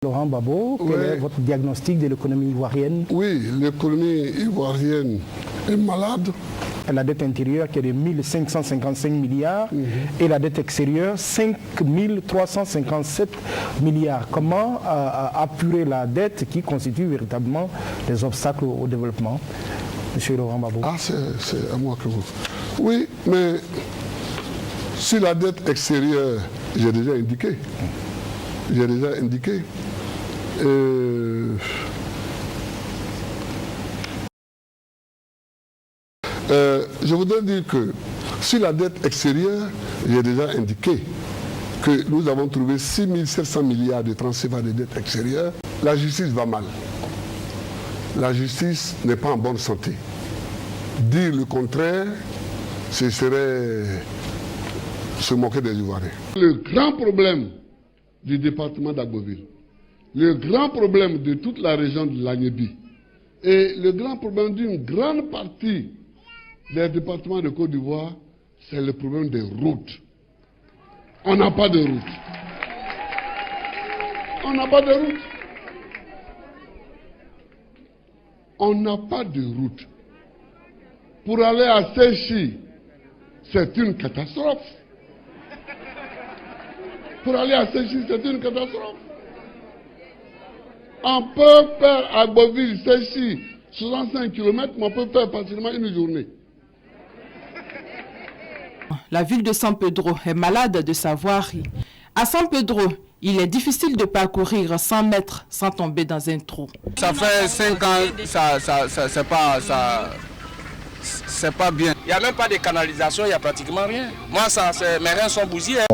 Laurent Gbagbo, quel est votre diagnostic de l'économie ivoirienne? Oui, l'économie ivoirienne est malade. La dette intérieure qui est de 1555 milliards et la dette extérieure 5357 milliards. Comment apurer la dette qui constitue véritablement des obstacles au développement? Monsieur Laurent Gbagbo. Ah, c'est à moi que vous... Oui, mais sur la dette extérieure, j'ai déjà indiqué. J'ai déjà indiqué. Je voudrais dire que sur la dette extérieure, j'ai déjà indiqué que nous avons trouvé 6 700 milliards de transferts de dette extérieure. La justice va mal. La justice n'est pas en bonne santé. Dire le contraire, ce serait se moquer des Ivoiriens. Le grand problème du département d'Agboville, le grand problème de toute la région de l'Agnébi et le grand problème d'une grande partie des départements de Côte d'Ivoire, c'est le problème des routes. On n'a pas de route. On n'a pas de route. On n'a pas de route. Pour aller à Séchi, c'est une catastrophe. Pour aller à Séchi, c'est une catastrophe. On peut faire à Agboville, Séchi, 65 km, mais on peut faire facilement une journée. La ville de San Pedro est malade de sa voirie. À San Pedro, il est difficile de parcourir 100 mètres sans tomber dans un trou. Ça fait 5 ans, c'est pas bien. Il n'y a même pas de canalisation, il n'y a pratiquement rien. Moi, mes reins sont bousillés.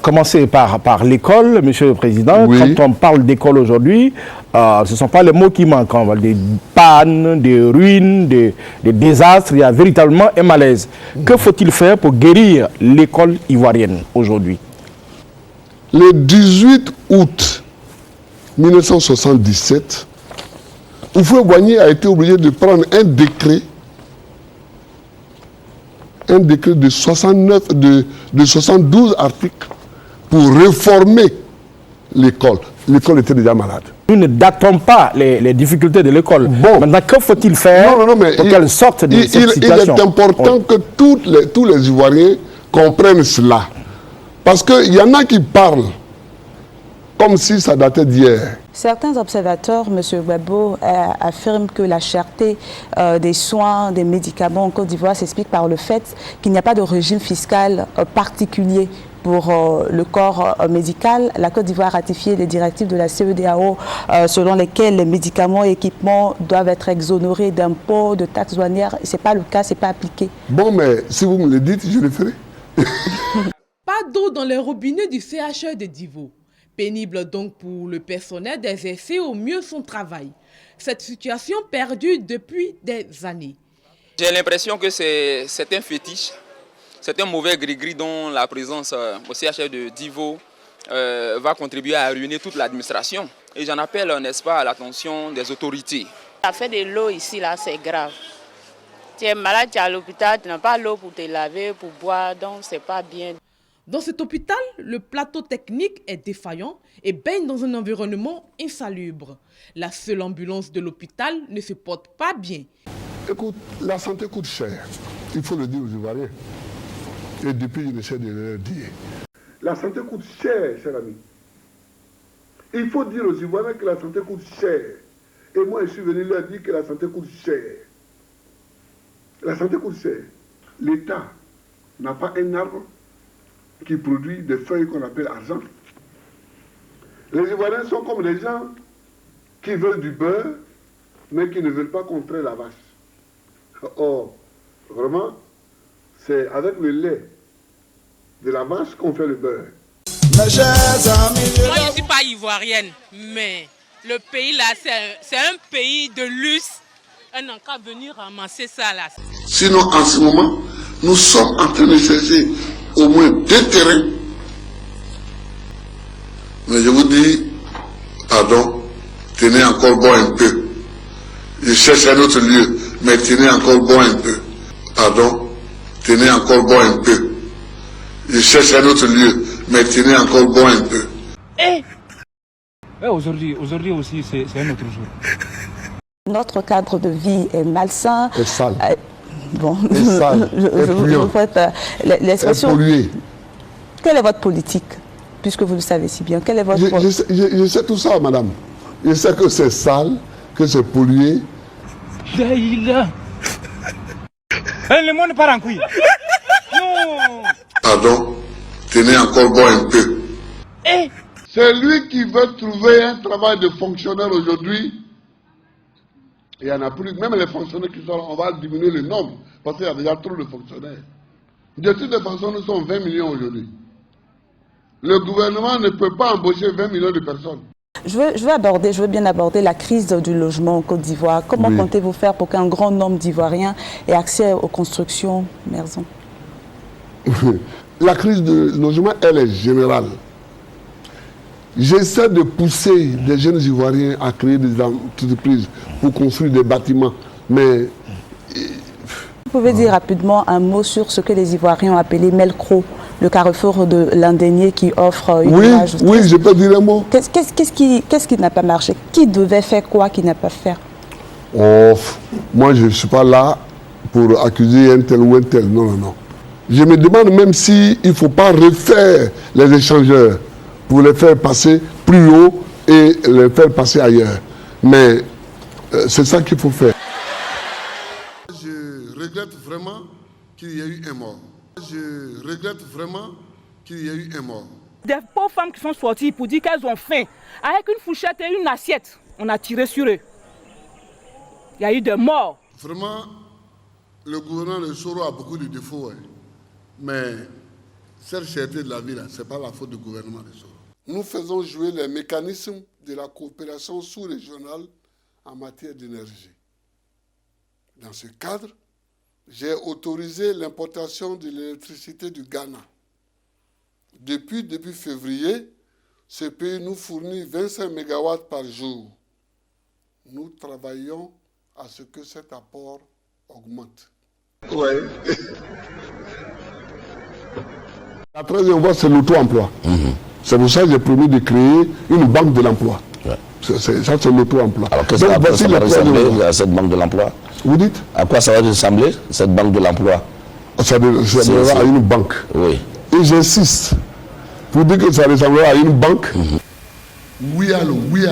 Commencez par l'école, Monsieur le Président. Oui. Quand on parle d'école aujourd'hui, ce ne sont pas les mots qui manquent. On parle des pannes, des ruines, des désastres. Il y a véritablement un malaise. Que faut-il faire pour guérir l'école ivoirienne aujourd'hui? Le 18 août 1977, Houphouët-Boigny a été obligé de prendre un décret de 72 articles pour réformer l'école. L'école était déjà malade. Nous ne datons pas les difficultés de l'école. Bon. Maintenant, que faut-il faire pour qu'elle sorte de cette situation? Il est important que tous les Ivoiriens comprennent cela. Parce qu'il y en a qui parlent comme si ça datait d'hier. Certains observateurs, M. Gbagbo, affirment que la cherté des soins, des médicaments en Côte d'Ivoire s'explique par le fait qu'il n'y a pas de régime fiscal particulier pour le corps médical. La Côte d'Ivoire a ratifié les directives de la CEDEAO selon lesquelles les médicaments et équipements doivent être exonérés d'impôts, de taxes douanières. Ce n'est pas le cas, ce n'est pas appliqué. Bon, mais si vous me le dites, je le ferai. Pas d'eau dans les robinets du CHE de Divo. Pénible donc pour le personnel d'exercer au mieux son travail. Cette situation perdure depuis des années. J'ai l'impression que c'est un fétiche, c'est un mauvais gris-gris dont la présence au CHE de Divo va contribuer à ruiner toute l'administration. Et j'en appelle, n'est-ce pas, à l'attention des autorités. Ça fait de l'eau ici, là, c'est grave. Tu es malade, tu es à l'hôpital, tu n'as pas l'eau pour te laver, pour boire, donc c'est pas bien. Dans cet hôpital, le plateau technique est défaillant et baigne dans un environnement insalubre. La seule ambulance de l'hôpital ne se porte pas bien. Écoute, la santé coûte cher. Il faut le dire aux Ivoiriens. Et depuis, je essaie de leur dire. La santé coûte cher, cher ami. Il faut dire aux Ivoiriens que la santé coûte cher. Et moi, je suis venu leur dire que la santé coûte cher. La santé coûte cher. L'État n'a pas un arbre qui produit des feuilles qu'on appelle argent. Les Ivoiriens sont comme des gens qui veulent du beurre, mais qui ne veulent pas contrer la vache. Or, vraiment, c'est avec le lait de la vache qu'on fait le beurre. Moi, je ne suis pas ivoirienne, mais le pays là, c'est un pays de luxe. On n'a qu'à venir ramasser ça là. Sinon, en ce moment, nous sommes en train de chercher au moins 2 terrains. Mais je vous dis, pardon, tenez encore bon un peu. Je cherche un autre lieu, mais tenez encore bon un peu. Pardon, tenez encore bon un peu. Je cherche un autre lieu, mais tenez encore bon un peu. Aujourd'hui aussi, c'est un autre jour. Notre cadre de vie est malsain. C'est sale. Bon, C'est sale. je faites l'expression. Pollué. Quelle est votre politique, puisque vous le savez si bien? Quelle est votre je sais tout ça, madame. Je sais que c'est sale, que c'est pollué. Le monde part en couille. Non. Pardon, tenez encore bon un peu. C'est lui qui veut trouver un travail de fonctionnaire aujourd'hui. Il n'y en a plus. Même les fonctionnaires qui sont là, on va diminuer le nombre. Parce qu'il y a déjà trop de fonctionnaires. De toutes les façons, nous sommes 20 millions aujourd'hui. Le gouvernement ne peut pas embaucher 20 millions de personnes. Je veux bien aborder la crise du logement en Côte d'Ivoire. Comment comptez-vous faire pour qu'un grand nombre d'Ivoiriens ait accès aux constructions maison? La crise du logement, elle est générale. J'essaie de pousser des jeunes Ivoiriens à créer des entreprises pour construire des bâtiments. Mais... Vous pouvez dire rapidement un mot sur ce que les Ivoiriens ont appelé Melcro, le carrefour de l'Indénié qui offre une image. Oui, je peux dire un mot. Qu'est-ce qui n'a pas marché? Qui devait faire quoi qui n'a pas fait? Moi, je ne suis pas là pour accuser un tel ou un tel. Non, non, non. Je me demande même s'il ne faut pas refaire les échangeurs pour les faire passer plus haut et les faire passer ailleurs. Mais c'est ça qu'il faut faire. Je regrette vraiment qu'il y ait eu un mort. Je regrette vraiment qu'il y ait eu un mort. Des pauvres femmes qui sont sorties pour dire qu'elles ont faim. Avec une fourchette et une assiette, on a tiré sur eux. Il y a eu des morts. Vraiment, le gouvernement de Soro a beaucoup de défauts. Mais cette cherté de la vie, ce n'est pas la faute du gouvernement de Soro. Nous faisons jouer les mécanismes de la coopération sous-régionale en matière d'énergie. Dans ce cadre, j'ai autorisé l'importation de l'électricité du Ghana. Depuis début février, ce pays nous fournit 25 MW par jour. Nous travaillons à ce que cet apport augmente. Oui. La troisième voie, c'est l'auto-emploi. C'est pour ça que j'ai promis de créer une banque de l'emploi. Ça, c'est l'auto-emploi. Alors, qu'est-ce que ça va ressembler à cette banque de l'emploi? Vous dites? À quoi ça va ressembler, cette banque de l'emploi? Ça ressemblera à une banque. Oui. Et j'insiste, pour dire que ça ressemblera à une banque. Oui, allô, oui.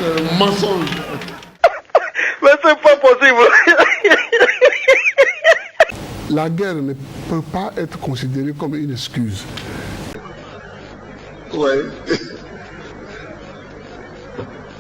C'est un mensonge. Mais c'est pas possible. La guerre ne peut pas être considérée comme une excuse. Oui.